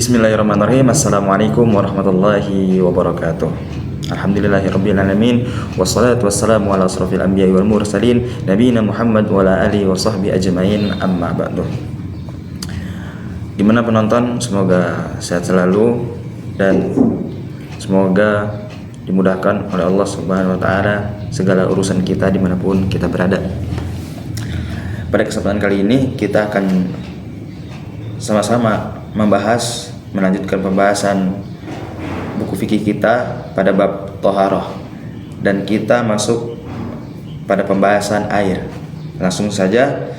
Bismillahirrahmanirrahim. Assalamualaikum warahmatullahi wabarakatuh. Alhamdulillahirrabbilalamin. Wassalatu wassalamu ala asrafil anbiya'i wal mursalin nabiyina Muhammad wa ala alihi wa sahbihi ajmain, amma ba'du. Dimana penonton, semoga sehat selalu dan semoga dimudahkan oleh Allah Subhanahu wa ta'ala segala urusan kita dimanapun kita berada. Pada kesempatan kali ini kita akan sama-sama melanjutkan pembahasan buku fikih kita pada bab Thaharah, dan kita masuk pada pembahasan air. Langsung saja,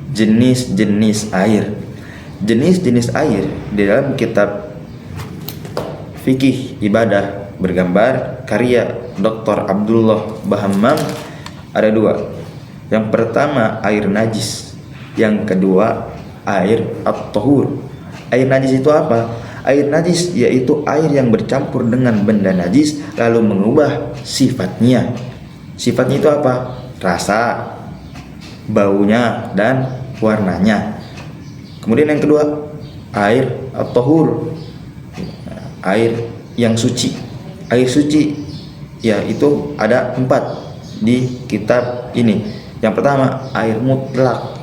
jenis-jenis air. Jenis-jenis air di dalam kitab fikih ibadah bergambar karya Dr. Abdullah Bahammam ada dua. Yang pertama air najis, yang kedua air at-tahur. Air najis itu apa? Air najis yaitu air yang bercampur dengan benda najis lalu mengubah sifatnya. Sifatnya itu apa? Rasa, baunya, dan warnanya. Kemudian yang kedua, air at-tahur, air yang suci. Air suci yaitu ada 4 di kitab ini. Yang pertama air mutlak,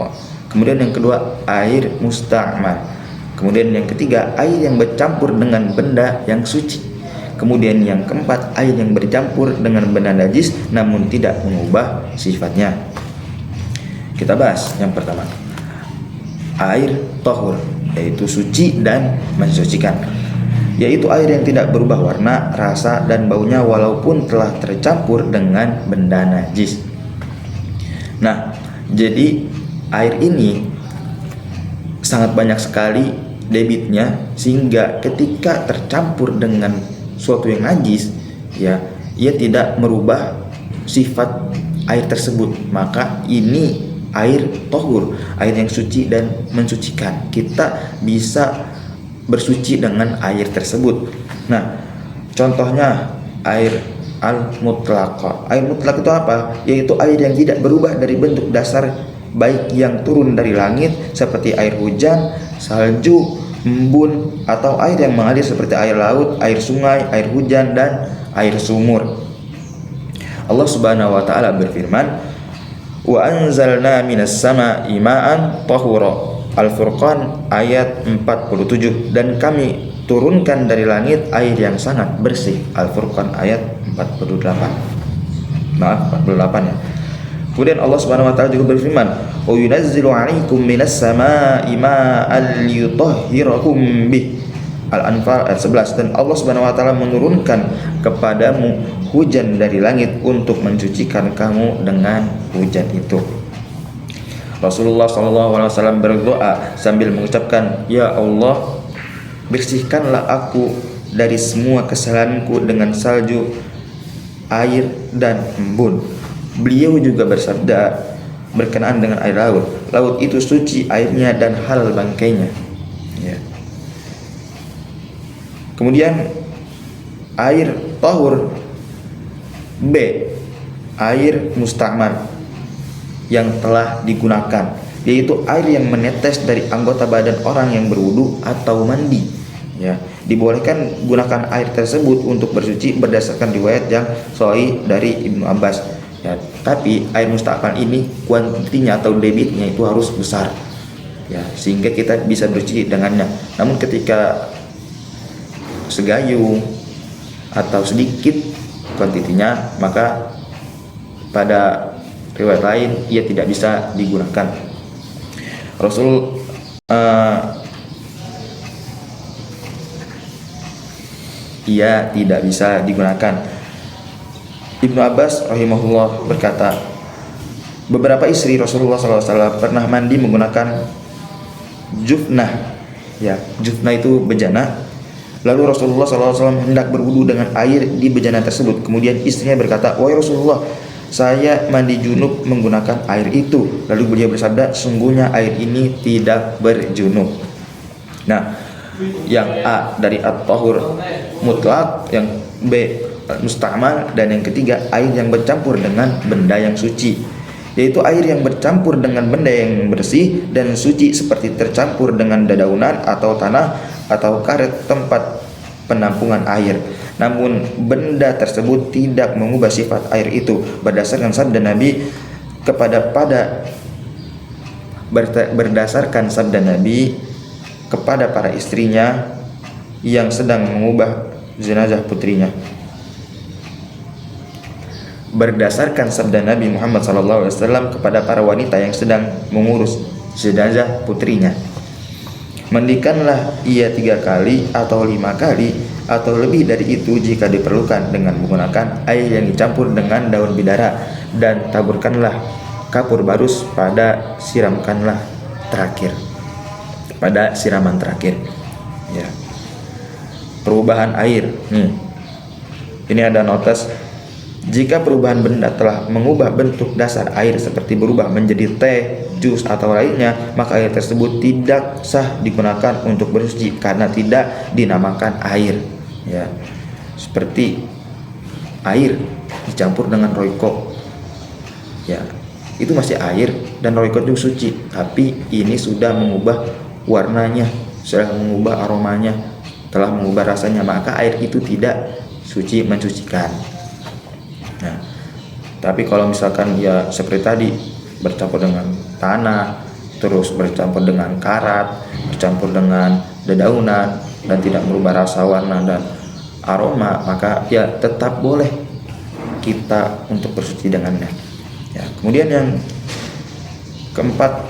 kemudian yang kedua air musta'mal, kemudian yang ketiga air yang bercampur dengan benda yang suci, kemudian yang keempat air yang bercampur dengan benda najis namun tidak mengubah sifatnya. Kita bahas yang pertama, air tahur, yaitu suci dan mensucikan, yaitu air yang tidak berubah warna, rasa, dan baunya walaupun telah tercampur dengan benda najis. Nah, jadi air ini sangat banyak sekali debitnya, sehingga ketika tercampur dengan suatu yang najis, ia tidak merubah sifat air tersebut. Maka ini air tahur, air yang suci dan mensucikan. Kita bisa bersuci dengan air tersebut. Nah, contohnya air al-mutlaq. Air mutlak itu apa? Yaitu air yang tidak berubah dari bentuk dasar, baik yang turun dari langit seperti air hujan, salju, embun, atau air yang mengalir seperti air laut, air sungai, air hujan, dan air sumur. Allah Subhanahu wa ta'ala berfirman, "Wa anzalna minas sama'i ma'an tahura." Al-Furqan ayat 47. Dan kami turunkan dari langit air yang sangat bersih. Al-Furqan ayat 48. Maaf, 48 ya. Kemudian Allah Subhanahu wa taala juga berfirman, "Wa yunazzilu 'alaikum minas samaa'i ma'an liyutahhirakum bih." Al-Anfal ayat 11. Dan Allah Subhanahu wa taala menurunkan kepadamu hujan dari langit untuk mencucikan kamu dengan hujan itu. Rasulullah SAW berdoa sambil mengucapkan, "Ya Allah, bersihkanlah aku dari semua kesalahanku dengan salju, air, dan embun." Beliau juga bersabda berkenaan dengan air laut, "Laut itu suci airnya dan halal bangkainya." Ya. Kemudian air tahur B, air musta'mal yang telah digunakan, yaitu air yang menetes dari anggota badan orang yang berwudu atau mandi. Ya, dibolehkan gunakan air tersebut untuk bersuci berdasarkan riwayat yang sahih dari Ibnu Abbas. Ya, tapi air musta'mal ini kuantitinya atau debitnya itu harus besar, ya, sehingga kita bisa bersuci dengannya. Namun ketika segayung atau sedikit kuantitinya, maka pada riwayat lain ia tidak bisa digunakan. Rasul ia tidak bisa digunakan. Ibnu Abbas rahimahullah berkata, beberapa istri Rasulullah SAW pernah mandi menggunakan jufnah. Ya, jufnah itu bejana. Lalu Rasulullah SAW hendak berwudu dengan air di bejana tersebut. Kemudian istrinya berkata, "Wahai Rasulullah, saya mandi junub menggunakan air itu." Lalu beliau bersabda, "Sungguhnya air ini tidak berjunub." Nah, yang A dari at-tahur mutlak, yang B musta'mal, dan yang ketiga air yang bercampur dengan benda yang suci, yaitu air yang bercampur dengan benda yang bersih dan suci seperti tercampur dengan dedaunan atau tanah atau karet tempat penampungan air. Namun benda tersebut tidak mengubah sifat air itu berdasarkan sabda Nabi berdasarkan sabda Nabi kepada para istrinya yang sedang mengubah jenazah putrinya. Berdasarkan sabda Nabi Muhammad SAW kepada para wanita yang sedang mengurus jenazah putrinya, mandikanlah ia 3 kali atau 5 kali atau lebih dari itu jika diperlukan dengan menggunakan air yang dicampur dengan daun bidara, dan taburkanlah kapur barus pada siraman terakhir. Ya. Perubahan air. Ini ada notas. Jika perubahan benda telah mengubah bentuk dasar air seperti berubah menjadi teh, jus atau lainnya, maka air tersebut tidak sah digunakan untuk bersuci karena tidak dinamakan air. Ya, seperti air dicampur dengan roiko. Ya, itu masih air dan roiko itu suci, tapi ini sudah mengubah warnanya, sudah mengubah aromanya, telah mengubah rasanya, maka air itu tidak suci mencucikan. Nah, tapi kalau misalkan ya seperti tadi bercampur dengan tanah, terus bercampur dengan karat, bercampur dengan dedaunan dan tidak merubah rasa, warna dan aroma, maka ya tetap boleh kita untuk bersuci dengannya. Ya, kemudian yang keempat,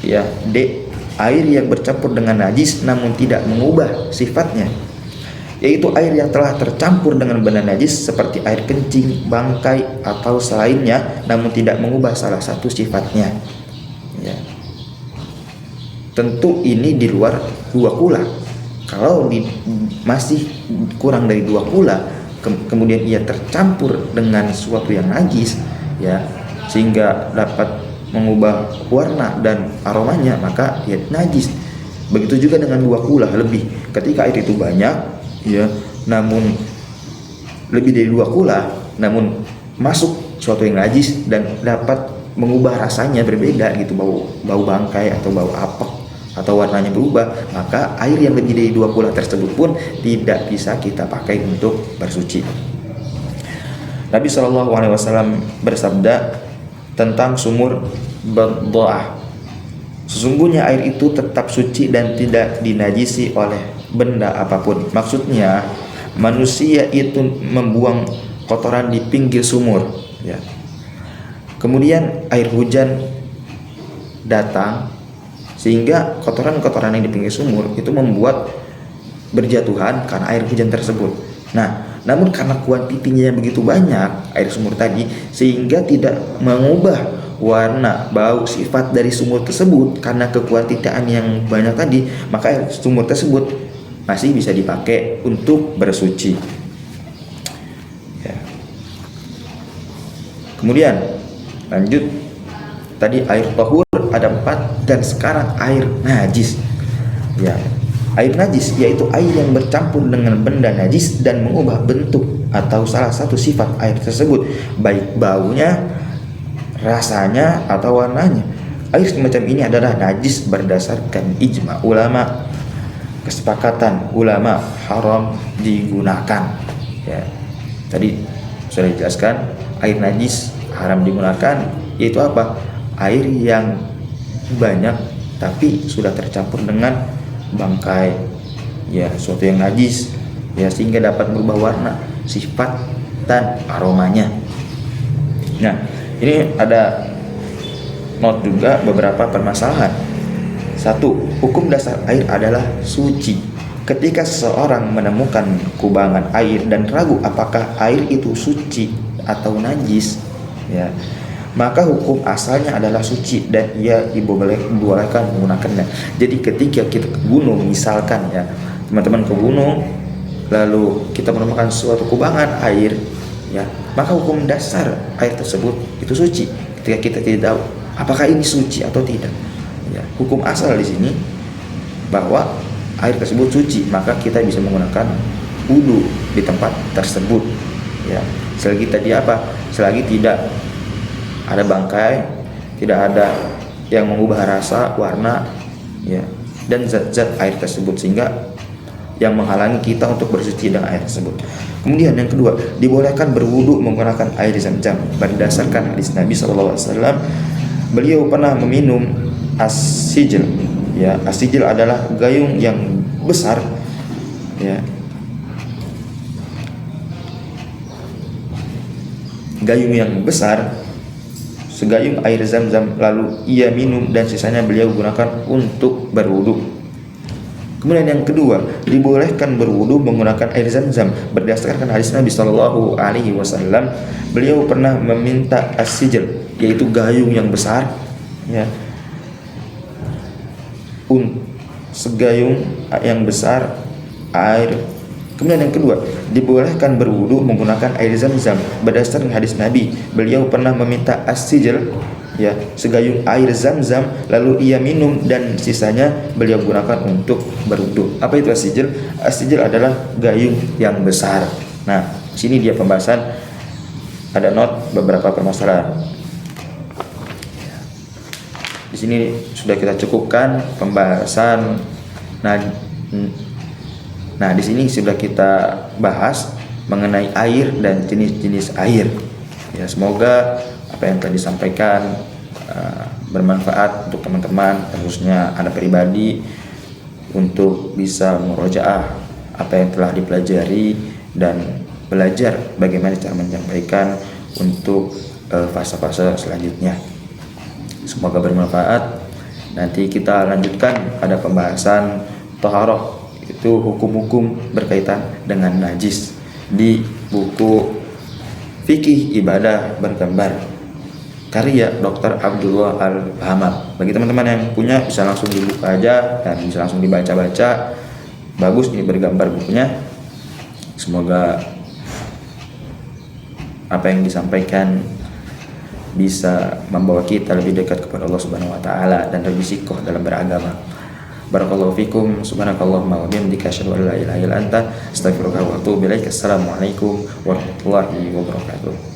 ya D, air yang bercampur dengan najis namun tidak mengubah sifatnya, yaitu air yang telah tercampur dengan benda najis seperti air kencing, bangkai atau selainnya namun tidak mengubah salah satu sifatnya. Ya. Tentu ini di luar 2 kula. Kalau masih kurang dari 2 kula, kemudian ia tercampur dengan sesuatu yang najis, ya, sehingga dapat mengubah warna dan aromanya, maka ia najis. Begitu juga dengan 2 kula lebih. Ketika air itu banyak, ya, namun lebih dari 2 kula, namun masuk suatu yang najis dan dapat mengubah rasanya berbeda gitu, bau bangkai atau bau apek atau warnanya berubah, maka air yang lebih dari 2 kula tersebut pun tidak bisa kita pakai untuk bersuci. Nabi SAW bersabda tentang sumur Badha'ah, sesungguhnya air itu tetap suci dan tidak dinajisi oleh benda apapun. Maksudnya manusia itu membuang kotoran di pinggir sumur, ya. Kemudian air hujan datang sehingga kotoran-kotoran yang di pinggir sumur itu membuat berjatuhan karena air hujan tersebut. Nah, namun karena kuantitinya yang begitu banyak air sumur tadi, sehingga tidak mengubah warna, bau, sifat dari sumur tersebut karena kekuantitian yang banyak tadi, maka air sumur tersebut masih bisa dipakai untuk bersuci. Ya. Kemudian lanjut, tadi air tahur ada 4, dan sekarang air najis. Ya, air najis yaitu air yang bercampur dengan benda najis dan mengubah bentuk atau salah satu sifat air tersebut, baik baunya, rasanya atau warnanya. Air semacam ini adalah najis berdasarkan ijma ulama, kesepakatan ulama haram digunakan. Ya, tadi sudah dijelaskan air najis haram digunakan, yaitu apa? Air yang banyak tapi sudah tercampur dengan bangkai, ya, suatu yang najis, ya, sehingga dapat berubah warna, sifat dan aromanya. Nah, ini ada not juga beberapa permasalahan. 1. Hukum dasar air adalah suci. Ketika seseorang menemukan kubangan air dan ragu apakah air itu suci atau najis, ya, maka hukum asalnya adalah suci dan ia dibolehkan menggunakannya. Jadi ketika kita ke gunung, misalkan ya teman-teman ke gunung, lalu kita menemukan suatu kubangan air, ya, maka hukum dasar air tersebut itu suci. Ketika kita tidak tahu apakah ini suci atau tidak, ya, hukum asal di sini bahwa air tersebut suci, maka kita bisa menggunakan wudu di tempat tersebut, ya, selagi tadi apa, selagi tidak ada bangkai tidak ada yang mengubah rasa, warna, ya, dan zat-zat air tersebut sehingga yang menghalangi kita untuk bersuci dengan air tersebut. Kemudian yang kedua, dibolehkan berwudu menggunakan air Zam-Zam berdasarkan hadis Nabi SAW. Beliau pernah meminum as-sijil. Ya, as-sijil adalah gayung yang besar, ya. Gayung yang besar, segayung air Zam-Zam, lalu ia minum dan sisanya beliau gunakan untuk berwudu. Kemudian yang kedua, dibolehkan berwudu menggunakan air Zam-Zam berdasarkan hadis Nabi Shallallahu Alaihi Wasallam. Beliau pernah meminta as-sijil, yaitu gayung yang besar, ya, segayung yang besar air. Kemudian yang kedua, dibolehkan berwudu menggunakan air Zam-Zam berdasarkan hadis Nabi. Beliau pernah meminta as-sijil, ya, segayung air Zam-Zam, lalu ia minum dan sisanya beliau gunakan untuk berwudu. Apa itu as-sijil? As-sijil adalah gayung yang besar. Nah, sini dia pembahasan, ada not beberapa permasalahan. Di sini sudah kita cukupkan pembahasan. Nah, di sini sudah kita bahas mengenai air dan jenis-jenis air. Ya, semoga apa yang telah disampaikan bermanfaat untuk teman-teman, khususnya Anda pribadi, untuk bisa merojaah apa yang telah dipelajari dan belajar bagaimana cara menyampaikan untuk fase-fase selanjutnya. Semoga bermanfaat. Nanti kita lanjutkan pada pembahasan thaharah, itu hukum-hukum berkaitan dengan najis di buku Fikih Ibadah Bergambar karya Dr. Abdullah Al-Hamam. Bagi teman-teman yang punya bisa langsung dibuka aja dan bisa langsung dibaca-baca. Bagus ini bergambar bukunya. Semoga apa yang disampaikan bisa membawa kita lebih dekat kepada Allah Subhanahu wa taala dan lebih sikoh dalam beragama. Barakallahu fikum, subhanakallahumma wa bihamdika asyhadu an la ilaha illa anta, astaghfiruka wa atubu ilaik. Assalamualaikum warahmatullahi wabarakatuh.